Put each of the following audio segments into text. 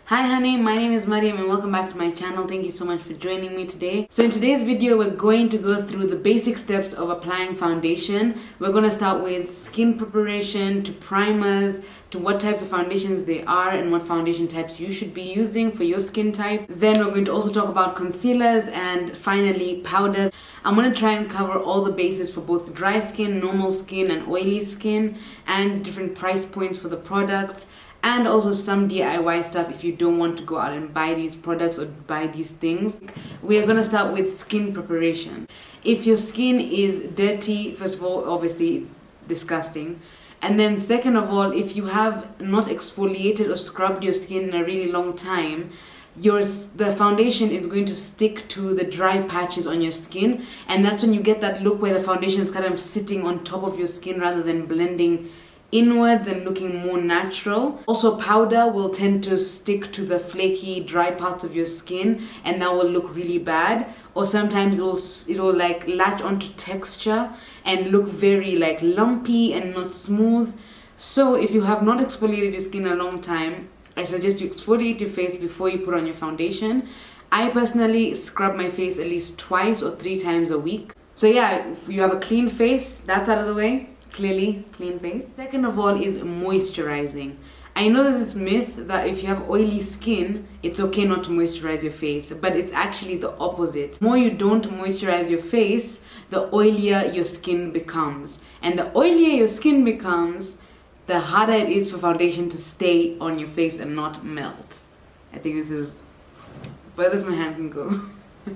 Hi honey, my name is Mariam and welcome back to my channel. Thank you so much for joining me today. So in today's video, we're going to go through the basic steps of applying foundation. We're going to start with skin preparation, to primers, to what types of foundations they are and what foundation types you should be using for your skin type. Then we're going to also talk about concealers and finally powders. I'm going to try and cover all the bases for both dry skin, normal skin and oily skin, and different price points for the products. And also some DIY stuff if you don't want to go out and buy these products or buy these things. We are going to start with skin preparation. If your skin is dirty, first of all, obviously disgusting. And then second of all, if you have not exfoliated or scrubbed your skin in a really long time, the foundation is going to stick to the dry patches on your skin. And that's when you get that look where the foundation is kind of sitting on top of your skin rather than blending inwards and looking more natural. Also, powder will tend to stick to the flaky dry parts of your skin and that will look really bad, or sometimes it will like latch onto texture and look very like lumpy and not smooth. So if you have not exfoliated your skin in a long time, I suggest you exfoliate your face before you put on your foundation. I personally scrub my face at least twice or 3 times a week. So yeah, if you have a clean face, that's out of the way. Clearly clean face. Second of all is moisturizing. I know there's this myth that if you have oily skin, it's okay not to moisturize your face, but it's actually the opposite. The more you don't moisturize your face, the oilier your skin becomes. And the oilier your skin becomes, the harder it is for foundation to stay on your face and not melt. I think this is furthest my hand can go.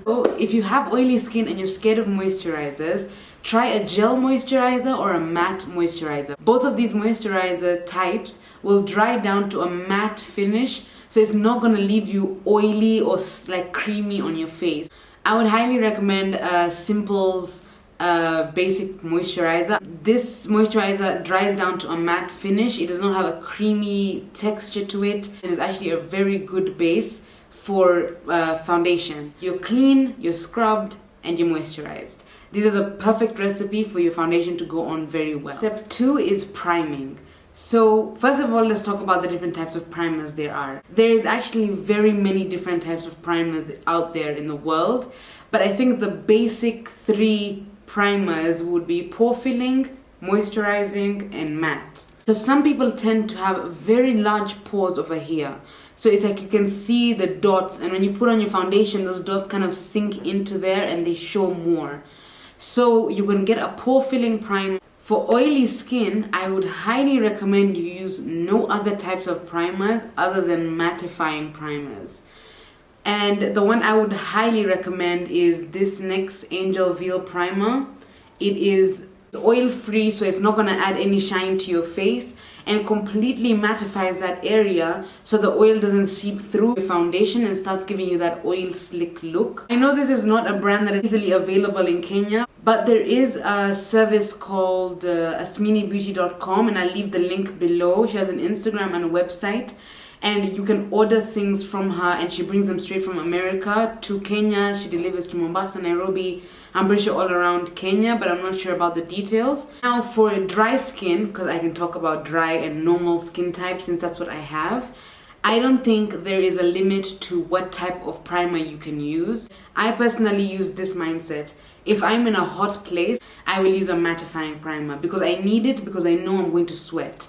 So if you have oily skin and you're scared of moisturizers, try a gel moisturizer or a matte moisturizer. Both of these moisturizer types will dry down to a matte finish, so it's not going to leave you oily or like creamy on your face. I would highly recommend Simple's basic moisturizer. This moisturizer dries down to a matte finish. It does not have a creamy texture to it. It is actually a very good base for foundation. You're clean, you're scrubbed, and you're moisturized. These are the perfect recipe for your foundation to go on very well. Step 2 is priming. So first of all, let's talk about the different types of primers there are. There is actually very many different types of primers out there in the world, but I think the basic 3 primers would be pore filling, moisturizing, and matte. So some people tend to have very large pores over here. So it's like you can see the dots, and when you put on your foundation, those dots kind of sink into there and they show more. So you can get a pore filling primer. For oily skin, I would highly recommend you use no other types of primers other than mattifying primers. And the one I would highly recommend is this NYX Angel Veil Primer. It is oil free, so it's not going to add any shine to your face and completely mattifies that area so the oil doesn't seep through your foundation and starts giving you that oil slick look. I know this is not a brand that is easily available in Kenya, but there is a service called asminibeauty.com, and I'll leave the link below. She has an Instagram and a website, and you can order things from her, and she brings them straight from America to Kenya. She delivers to Mombasa, Nairobi, I'm pretty sure all around Kenya, but I'm not sure about the details. Now for dry skin, because I can talk about dry and normal skin types since that's what I have, I don't think there is a limit to what type of primer you can use. I personally use this mindset. If I'm in a hot place, I will use a mattifying primer because I need it, because I know I'm going to sweat.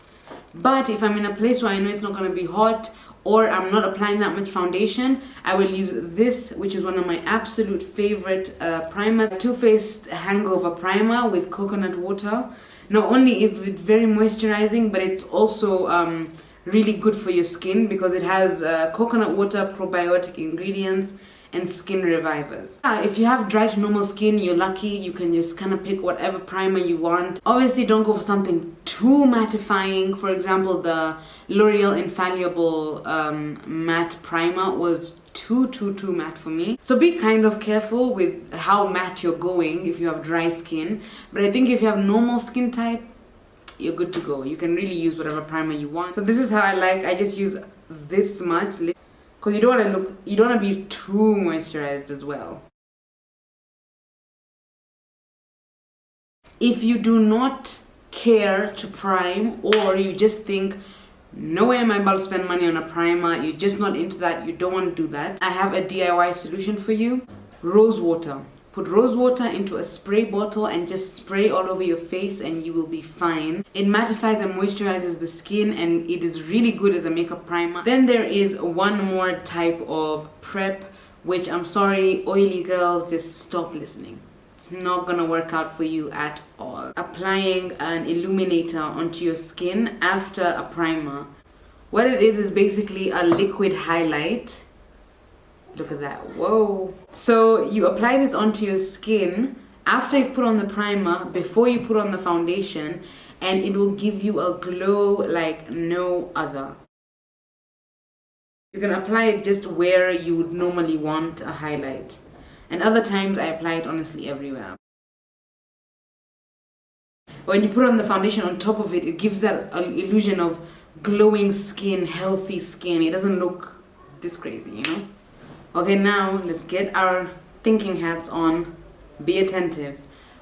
But if I'm in a place where I know it's not going to be hot, or I'm not applying that much foundation, I will use this, which is one of my absolute favorite primer, Too Faced Hangover Primer with coconut water. Not only is it very moisturizing, but it's also really good for your skin because it has coconut water, probiotic ingredients, and skin revivers. If you have dry to normal skin, you're lucky. You can just kind of pick whatever primer you want. Obviously, don't go for something too mattifying. For example, the L'Oreal Infallible matte primer was too matte for me. So be kind of careful with how matte you're going if you have dry skin. But I think if you have normal skin type, you're good to go. You can really use whatever primer you want. So this is how I just use this much. Because you don't want to be too moisturized as well. If you do not care to prime, or you just think no way am I about to spend money on a primer. You're just not into that. You don't want to do that. I have a DIY solution for you. Rose water. Put rose water into a spray bottle and just spray all over your face and you will be fine. It mattifies and moisturizes the skin and it is really good as a makeup primer. Then there is one more type of prep, which I'm sorry, oily girls, just stop listening. It's not gonna work out for you at all. Applying an illuminator onto your skin after a primer. What it is basically a liquid highlight. Look at that, whoa. So you apply this onto your skin after you've put on the primer, before you put on the foundation, and it will give you a glow like no other. You can apply it just where you would normally want a highlight. And other times I apply it honestly everywhere. When you put on the foundation on top of it, it gives that illusion of glowing skin, healthy skin. It doesn't look this crazy, you know? Okay, now let's get our thinking hats on. Be attentive.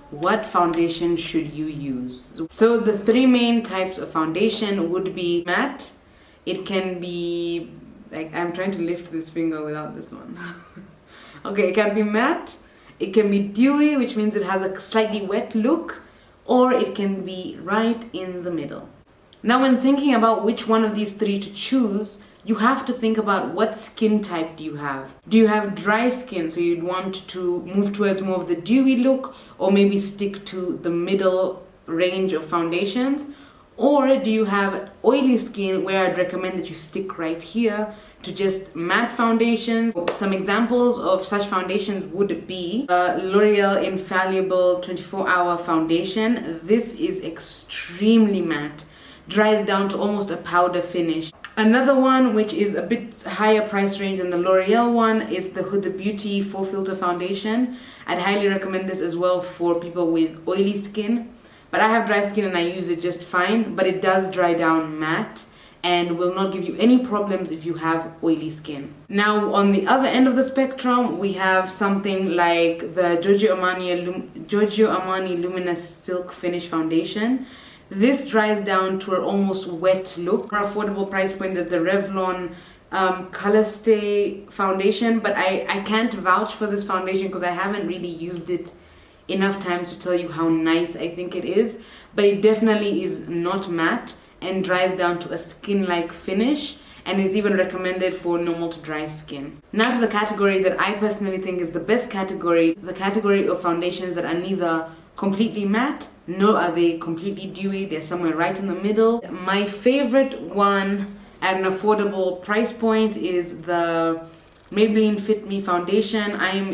What foundation should you use? So the three main types of foundation would be matte. It can be, like, I'm trying to lift this finger without this one. Okay, it can be matte. It can be dewy, which means it has a slightly wet look, or it can be right in the middle. Now, when thinking about which one of these three to choose, you have to think about what skin type do you have. Do you have dry skin, so you'd want to move towards more of the dewy look, or maybe stick to the middle range of foundations? Or do you have oily skin, where I'd recommend that you stick right here to just matte foundations? Some examples of such foundations would be L'Oreal Infallible 24-Hour Foundation. This is extremely matte, dries down to almost a powder finish. Another one, which is a bit higher price range than the L'Oreal one, is the Huda Beauty 4 Filter Foundation. I'd highly recommend this as well for people with oily skin. But I have dry skin and I use it just fine, but it does dry down matte and will not give you any problems if you have oily skin. Now, on the other end of the spectrum, we have something like the Giorgio Armani Luminous Silk Finish Foundation. This dries down to an almost wet look. More affordable price point is the Revlon Color Stay Foundation, but I can't vouch for this foundation because I haven't really used it enough times to tell you how nice I think it is. But it definitely is not matte and dries down to a skin-like finish, and it's even recommended for normal to dry skin. Now to the category that I personally think is the best category, the category of foundations that are neither completely matte, nor are they completely dewy. They're somewhere right in the middle. My favorite one at an affordable price point is the Maybelline Fit Me Foundation. I'm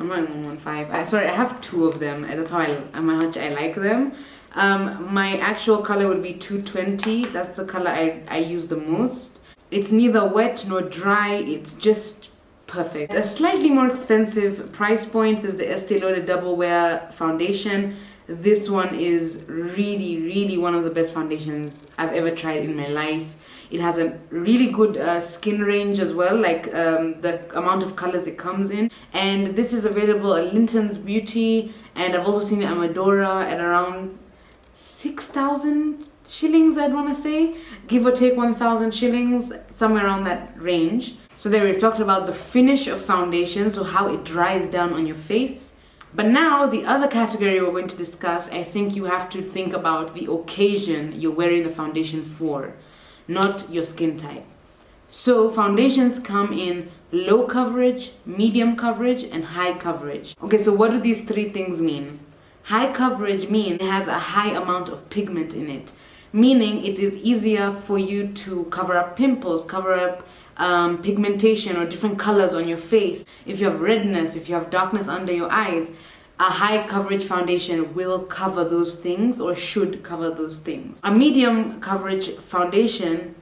not in 115. Sorry, I have two of them. That's how much I like them. My actual color would be 220. That's the color I use the most. It's neither wet nor dry. It's just perfect. A slightly more expensive price point is the Estee Lauder Double Wear Foundation. This one is really, really one of the best foundations I've ever tried in my life. It has a really good skin range as well, like the amount of colors it comes in. And this is available at Linton's Beauty, and I've also seen it at Medora at around 6,000 shillings, I'd want to say. Give or take 1,000 shillings, somewhere around that range. So there we've talked about the finish of foundation, so how it dries down on your face. But now the other category we're going to discuss, I think you have to think about the occasion you're wearing the foundation for, not your skin type. So foundations come in low coverage, medium coverage, and high coverage. Okay, so what do these three things mean? High coverage means it has a high amount of pigment in it, meaning it is easier for you to cover up pimples, cover up pigmentation or different colors on your face. If you have redness, if you have darkness under your eyes, a high coverage foundation will cover those things, or should cover those things. A medium coverage foundation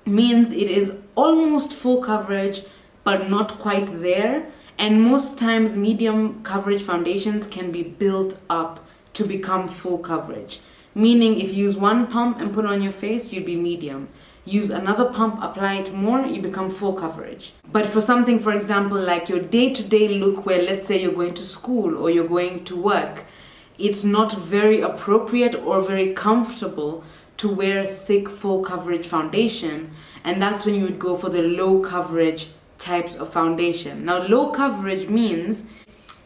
means it is almost full coverage but not quite there, and most times medium coverage foundations can be built up to become full coverage, meaning if you use one pump and put it on your face, you'd be medium. Use another pump, apply it more, you become full coverage. But for something, for example, like your day-to-day look, where let's say you're going to school or you're going to work, it's not very appropriate or very comfortable to wear thick full coverage foundation, and that's when you would go for the low coverage types of foundation. Now low coverage means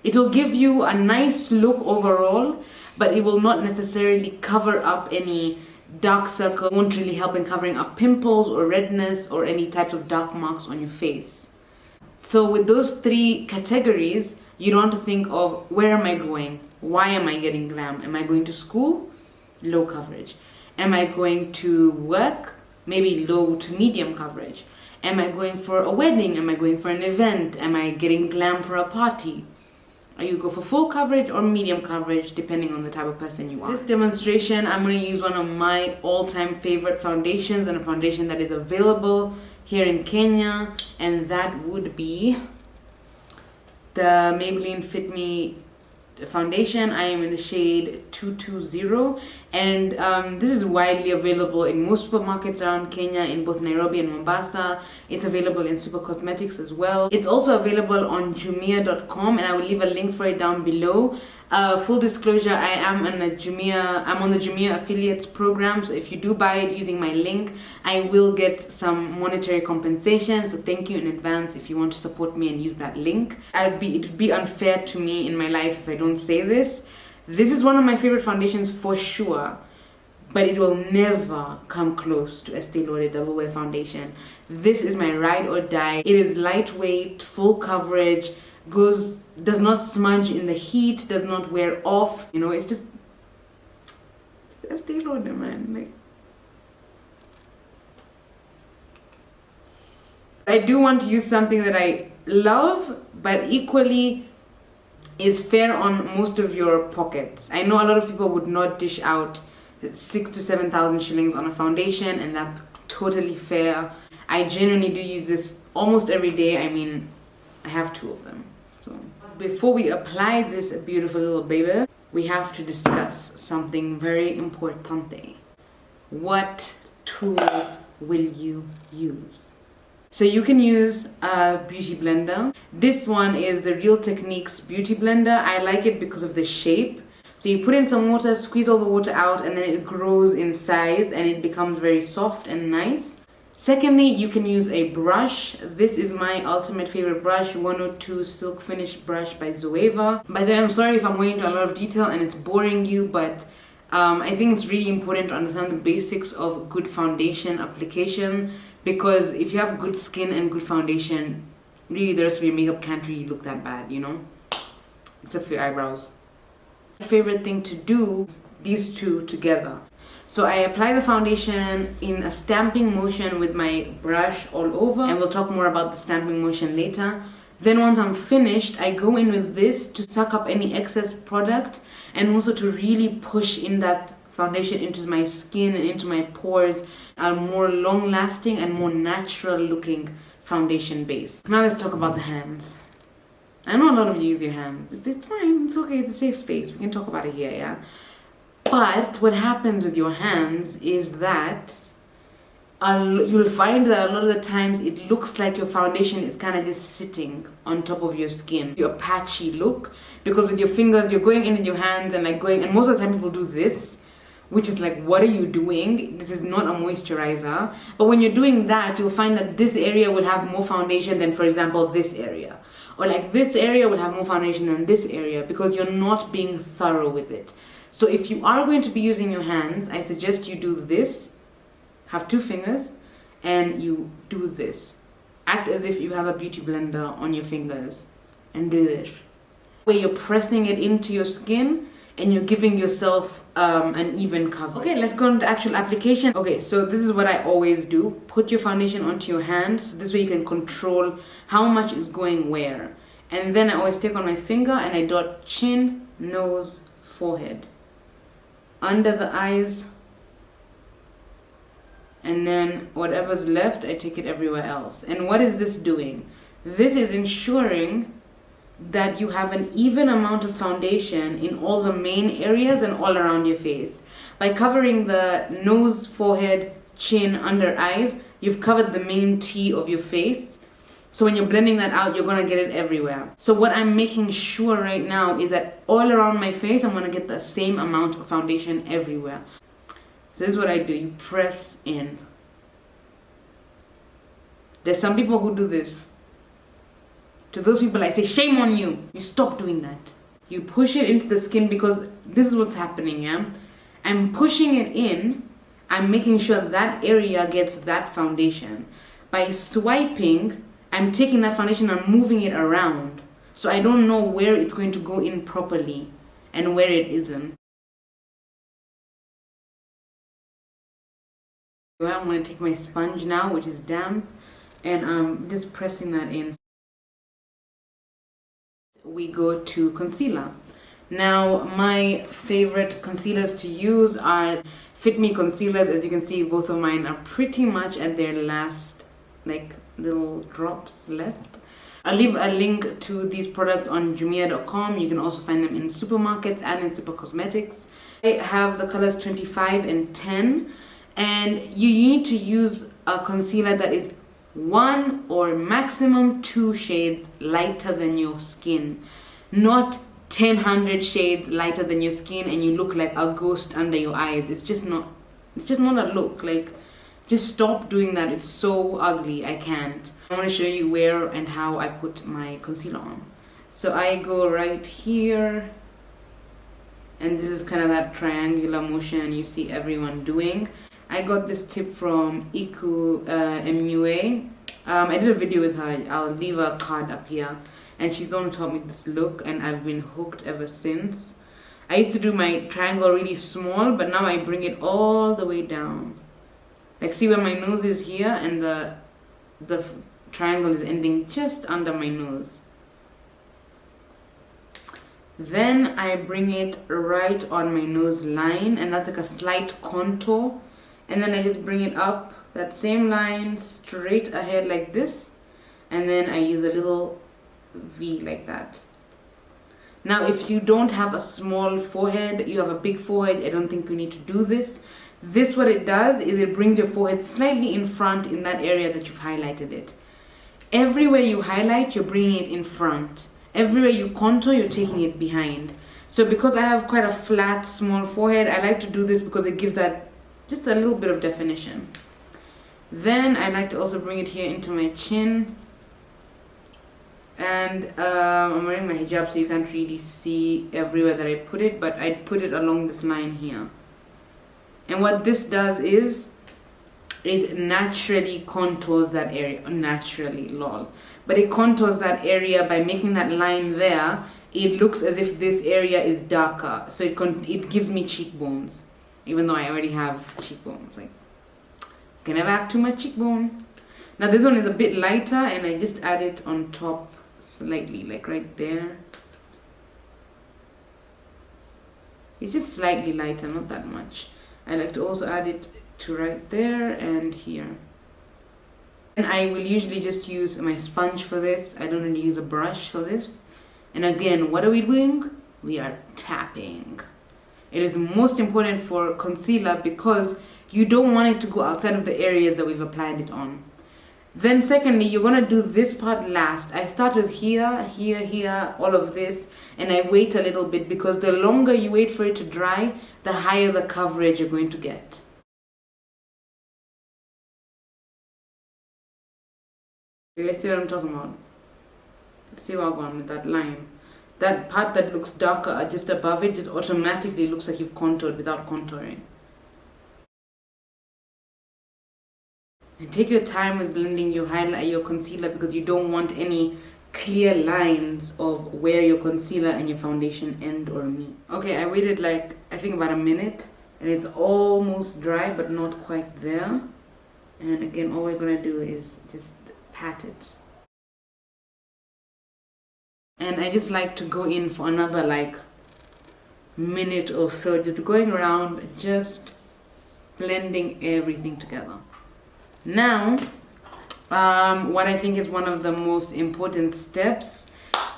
it will give you a nice look overall, but it will not necessarily cover up any dark circle, won't really help in covering up pimples or redness or any types of dark marks on your face. So with those three categories, you don't have to think of where am I going? Why am I getting glam? Am I going to school? Low coverage. Am I going to work? Maybe low to medium coverage. Am I going for a wedding? Am I going for an event? Am I getting glam for a party? You go for full coverage or medium coverage depending on the type of person you are. This demonstration, I'm going to use one of my all-time favorite foundations, and a foundation that is available here in Kenya, and that would be the Maybelline Fit Me foundation. I am in the shade 220, and this is widely available in most supermarkets around Kenya, in both Nairobi and Mombasa. It's available in Super Cosmetics as well. It's also available on Jumia.com, and I will leave a link for it down below. Full disclosure, I'm on the Jumia affiliates program, so if you do buy it using my link, I will get some monetary compensation, so thank you in advance if you want to support me and use that link. It would be unfair to me in my life if I don't say this. This is one of my favorite foundations for sure, but it will never come close to Estee Lauder Double Wear Foundation. This is my ride or die. It is lightweight, full coverage, does not smudge in the heat, does not wear off. You know, it's just Estee Lauder, man. Like, I do want to use something that I love, but equally is fair on most of your pockets. I know a lot of people would not dish out 6,000 to 7,000 shillings on a foundation, and that's totally fair. I genuinely do use this almost every day. I mean, I have 2 of them. So before we apply this beautiful little baby, we have to discuss something very importante. What tools will you use? So you can use a beauty blender. This one is the Real Techniques beauty blender. I like it because of the shape. So you put in some water, squeeze all the water out, and then it grows in size and it becomes very soft and nice. Secondly, you can use a brush. This is my ultimate favorite brush, 102 Silk Finish brush by Zoeva. By the way, I'm sorry if I'm going into a lot of detail and it's boring you, but I think it's really important to understand the basics of good foundation application, because if you have good skin and good foundation, really the rest of your makeup can't really look that bad, you know? Except for your eyebrows. My favorite thing to do is these two together. So I apply the foundation in a stamping motion with my brush all over, and we'll talk more about the stamping motion later. Then once I'm finished, I go in with this to suck up any excess product, and also to really push in that foundation into my skin and into my pores, a more long lasting and more natural looking foundation base. Now let's talk about the hands. I know a lot of you use your hands. It's fine, it's okay, it's a safe space. We can talk about it here, yeah? But what happens with your hands is that you'll find that a lot of the times it looks like your foundation is kind of just sitting on top of your skin. Your patchy look, because with your fingers you're going in with your hands and and most of the time people do this, which is like, what are you doing? This is not a moisturizer. But when you're doing that, you'll find that this area will have more foundation than, for example, this area. Or like this area will have more foundation than this area, because you're not being thorough with it. So if you are going to be using your hands, I suggest you do this. Have 2 fingers and you do this. Act as if you have a beauty blender on your fingers and do this. Where you're pressing it into your skin and you're giving yourself an even cover. Okay, let's go into the actual application. Okay, so this is what I always do. Put your foundation onto your hand, so this way you can control how much is going where. And then I always take on my finger and I dot chin, nose, forehead, under the eyes, and then whatever's left, I take it everywhere else. And what is this doing? This is ensuring that you have an even amount of foundation in all the main areas and all around your face. By covering the nose, forehead, chin, under eyes, you've covered the main T of your face. So when you're blending that out, you're gonna get it everywhere. So what I'm making sure right now is that all around my face, I'm gonna get the same amount of foundation everywhere. So this is what I do. You press in. There's some people who do this. To those people I say, shame on you. You stop doing that. You push it into the skin because this is what's happening, yeah? I'm pushing it in. I'm making sure that area gets that foundation. By swiping, I'm taking that foundation and moving it around. So I don't know where it's going to go in properly and where it isn't. I'm going to take my sponge now, which is damp, and I'm just pressing that in. We go to concealer. Now, my favorite concealers to use are Fit Me concealers. As you can see, both of mine are pretty much at their last, like, little drops left. I'll leave a link to these products on jumia.com. You can also find them in supermarkets and in super cosmetics. I have the colors 25 and 10, and you need to use a concealer that is 1 or maximum 2 shades lighter than your skin. Not 100 shades lighter than your skin and you look like a ghost under your eyes. It's just not a look. Like, just stop doing that. It's so ugly. I can't. I want to show you where and how I put my concealer on. So I go right here, and this is kind of that triangular motion you see everyone doing. I got this tip from Iku MUA. I did a video with her. I'll leave a card up here. And she's the one who taught me this look, and I've been hooked ever since. I used to do my triangle really small, but now I bring it all the way down. Like, see where my nose is here, and the triangle is ending just under my nose. Then I bring it right on my nose line, and that's like a slight contour. And then I just bring it up that same line straight ahead like this, and then I use a little V like that. Now, if you don't have a small forehead, you have a big forehead, I don't think you need to do this. This, what it does is it brings your forehead slightly in front in that area that you've highlighted it. Everywhere you highlight, you're bringing it in front. Everywhere you contour, you're taking it behind. So because I have quite a flat, small forehead, I like to do this because it gives that just a little bit of definition. Then I like to also bring it here into my chin. And I'm wearing my hijab, so you can't really see everywhere that I put it, but I put it along this line here. And what this does is it naturally contours that area. Naturally, lol. But it contours that area by making that line there. It looks as if this area is darker, so it gives me cheekbones, even though I already have cheekbones. Like, you can never have too much cheekbone. Now this one is a bit lighter, and I just add it on top slightly, like right there. It's just slightly lighter, not that much. I like to also add it to right there and here. And I will usually just use my sponge for this. I don't really use a brush for this. And again, what are we doing? We are tapping. It is most important for concealer because you don't want it to go outside of the areas that we've applied it on. Then secondly, you're going to do this part last. I start with here, here, here, all of this, and I wait a little bit because the longer you wait for it to dry, the higher the coverage you're going to get. You guys see what I'm talking about? See where I'm going with that line. That part that looks darker just above it just automatically looks like you've contoured without contouring. And take your time with blending your highlight, your concealer, because you don't want any clear lines of where your concealer and your foundation end or meet. Okay, I waited like, I think about a minute, and it's almost dry but not quite there. And again, all we're gonna do is just pat it. And I just like to go in for another like minute or so, just going around, just blending everything together. Now, what I think is one of the most important steps,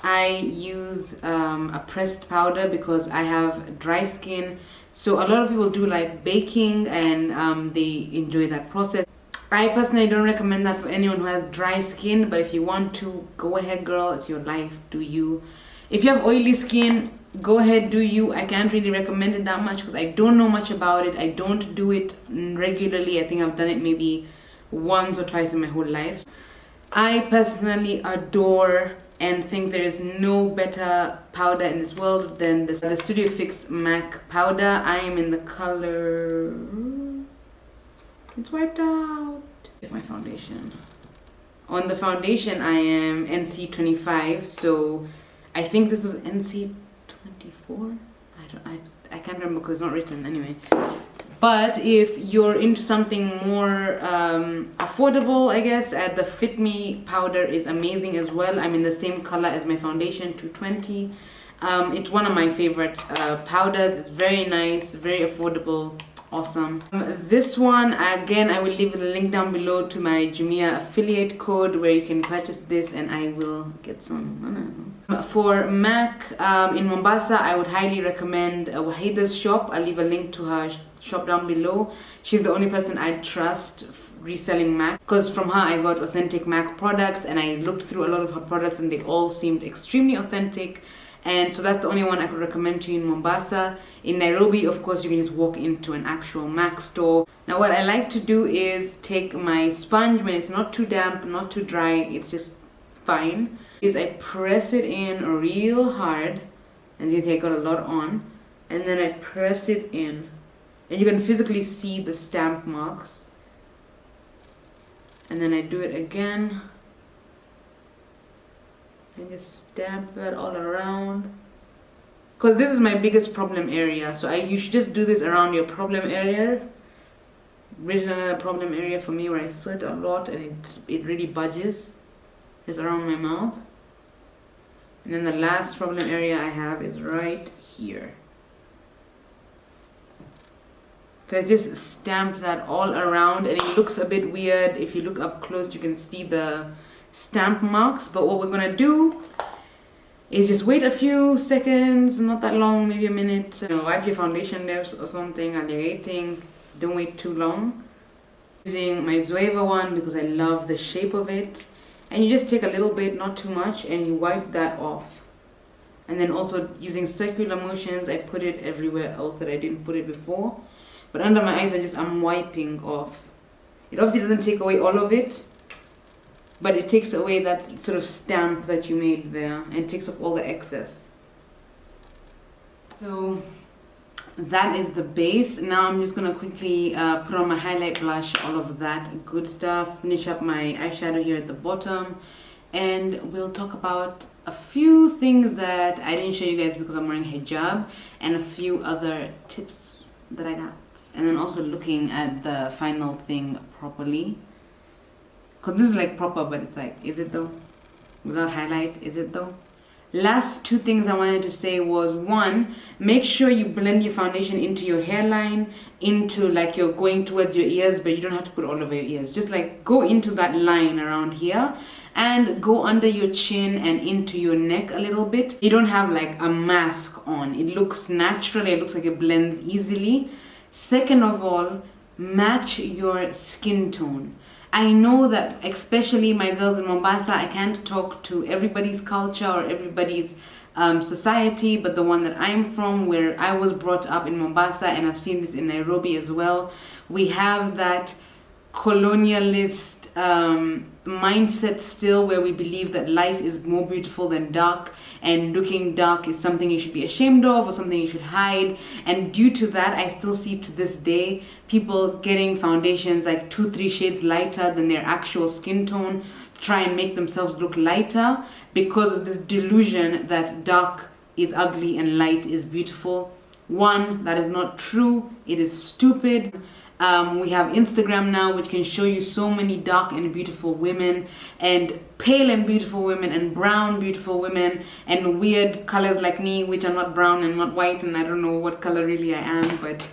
I use a pressed powder because I have dry skin. So a lot of people do like baking and they enjoy that process. I personally don't recommend that for anyone who has dry skin, but if you want to, go ahead girl, it's your life, do you. If you have oily skin, go ahead, do you. I can't really recommend it that much because I don't know much about it. I don't do it regularly. I think I've done it maybe once or twice in my whole life. I personally adore and think there is no better powder in this world than the Studio Fix MAC powder. I am in the color... It's wiped out. Get my foundation. On the foundation, I am NC25, so I think this was NC24. I can't remember because it's not written anyway. But if you're into something more affordable, I guess, the Fit Me powder is amazing as well. I'm in the same color as my foundation, 220. It's one of my favorite powders. It's very nice, very affordable, awesome. This one, again, I will leave a link down below to my Jumia affiliate code where you can purchase this and I will get some. For MAC in Mombasa, I would highly recommend Wahidaz shop. I'll leave a link to her shop down below. She's the only person I trust reselling MAC because from her I got authentic MAC products, and I looked through a lot of her products and they all seemed extremely authentic, and so that's the only one I could recommend to you in Mombasa. In Nairobi, of course, you can just walk into an actual MAC store. Now what I like to do is take my sponge when it's not too damp, not too dry, it's just fine, is I press it in real hard. As you can see, I got a lot on, and then I press it in. And you can physically see the stamp marks. And then I do it again. And just stamp that all around. Because this is my biggest problem area. So you should just do this around your problem area. This is another problem area for me where I sweat a lot and it really budges. It's around my mouth. And then the last problem area I have is right here. Let's just stamp that all around, and it looks a bit weird. If you look up close, you can see the stamp marks. But what we're gonna do is just wait a few seconds, not that long, maybe a minute. Wipe your foundation there or something, alligating. Don't wait too long. Using my Zoeva one because I love the shape of it. And you just take a little bit, not too much, and you wipe that off. And then also using circular motions, I put it everywhere else that I didn't put it before. But under my eyes, I'm wiping off. It obviously doesn't take away all of it, but it takes away that sort of stamp that you made there and takes off all the excess. So that is the base. Now I'm just gonna quickly put on my highlight blush, all of that good stuff, finish up my eyeshadow here at the bottom, and we'll talk about a few things that I didn't show you guys because I'm wearing hijab, and a few other tips that I got. And then also looking at the final thing properly. Because this is like proper, but it's like, is it though? Without highlight, is it though? Last two things I wanted to say was, one, make sure you blend your foundation into your hairline, into like you're going towards your ears, but you don't have to put all over your ears. Just like go into that line around here and go under your chin and into your neck a little bit. You don't have like a mask on. It looks natural, it looks like it blends easily. Second of all, match your skin tone. I know that especially my girls in Mombasa, I can't talk to everybody's culture or everybody's society, but the one that I'm from, where I was brought up in Mombasa, and I've seen this in Nairobi as well, we have that colonialist mindset still, where we believe that light is more beautiful than dark, and looking dark is something you should be ashamed of or something you should hide. And due to that, I still see to this day people getting foundations like 2-3 shades lighter than their actual skin tone to try and make themselves look lighter, because of this delusion that dark is ugly and light is beautiful. One, that is not true. It is stupid. We have Instagram now, which can show you so many dark and beautiful women, and pale and beautiful women, and brown beautiful women, and weird colors like me, which are not brown and not white, and I don't know what color really I am, but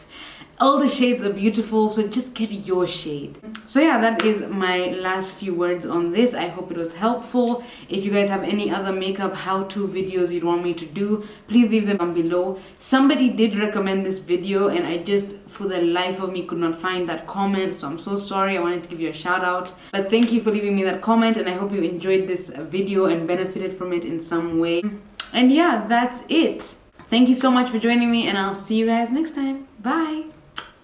all the shades are beautiful, so just get your shade. So yeah, that is my last few words on this. I hope it was helpful. If you guys have any other makeup how-to videos you'd want me to do, please leave them down below. Somebody did recommend this video, and I just, for the life of me, could not find that comment, so I'm so sorry. I wanted to give you a shout out, but thank you for leaving me that comment, and I hope you enjoyed this video and benefited from it in some way. And yeah, that's it. Thank you so much for joining me, and I'll see you guys next time. Bye.